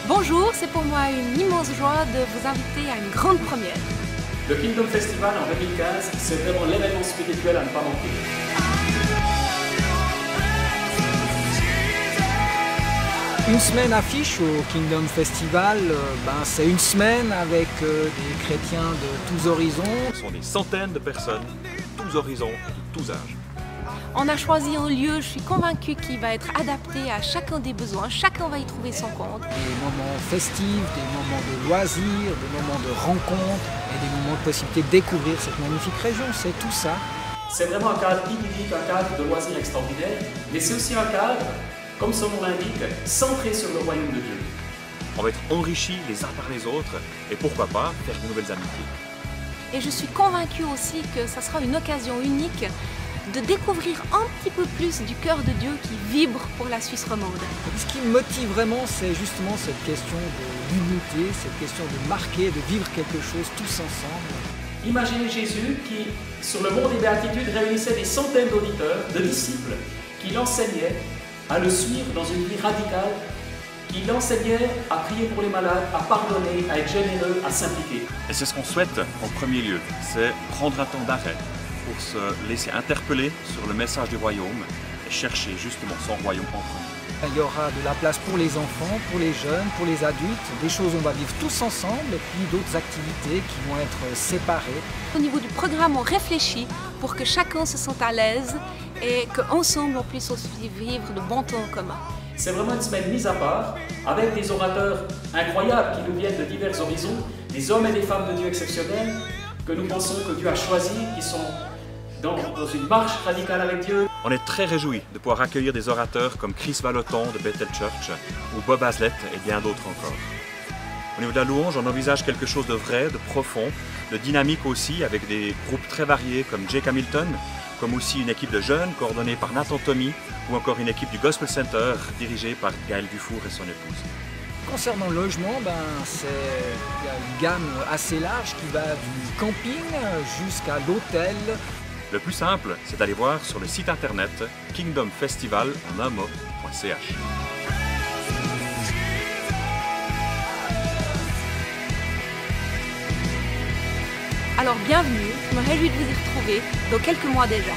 Bonjour, c'est pour moi une immense joie de vous inviter à une grande première. Le Kingdom Festival en 2015, c'est vraiment l'événement spirituel à ne pas manquer. Une semaine affiche au Kingdom Festival, c'est une semaine avec des chrétiens de tous horizons. Ce sont des centaines de personnes, tous horizons, de tous âges. On a choisi un lieu, je suis convaincue, qui va être adapté à chacun des besoins, chacun va y trouver son compte. Des moments festifs, des moments de loisirs, des moments de rencontres et des moments de possibilité de découvrir cette magnifique région, c'est tout ça. C'est vraiment un cadre idyllique, un cadre de loisirs extraordinaire, mais c'est aussi un cadre, comme son nom l'indique, centré sur le royaume de Dieu. On va être enrichis les uns par les autres et pourquoi pas faire de nouvelles amitiés. Et je suis convaincue aussi que ça sera une occasion unique de découvrir un petit peu plus du cœur de Dieu qui vibre pour la Suisse romande. Ce qui me motive vraiment, c'est justement cette question de l'unité, cette question de marquer, de vivre quelque chose tous ensemble. Imaginez Jésus qui, sur le mont des Béatitudes, réunissait des centaines d'auditeurs, de disciples, qui l'enseignaient à le suivre dans une vie radicale, qui l'enseignait à prier pour les malades, à pardonner, à être généreux, à s'impliquer. Et c'est ce qu'on souhaite en premier lieu, c'est prendre un temps d'arrêt pour se laisser interpeller sur le message du royaume et chercher justement son royaume en premier. Il y aura de la place pour les enfants, pour les jeunes, pour les adultes, des choses où on va vivre tous ensemble et puis d'autres activités qui vont être séparées. Au niveau du programme, on réfléchit pour que chacun se sente à l'aise et qu'ensemble on puisse aussi vivre de bons temps en commun. C'est vraiment une semaine mise à part, avec des orateurs incroyables qui nous viennent de divers horizons, des hommes et des femmes de Dieu exceptionnels, que nous pensons que Dieu a choisis, qui sont dans une marche radicale avec Dieu. On est très réjouis de pouvoir accueillir des orateurs comme Chris Vallotton de Bethel Church ou Bob Hazlett et bien d'autres encore. Au niveau de la louange, on envisage quelque chose de vrai, de profond, de dynamique aussi, avec des groupes très variés comme Jake Hamilton, comme aussi une équipe de jeunes coordonnée par Nathan Tommy, ou encore une équipe du Gospel Center dirigée par Gaël Dufour et son épouse. Concernant le logement, il y a une gamme assez large qui va du camping jusqu'à l'hôtel. Le plus simple, c'est d'aller voir sur le site internet kingdomfestival.ch. Alors bienvenue, je me réjouis de vous y retrouver dans quelques mois déjà.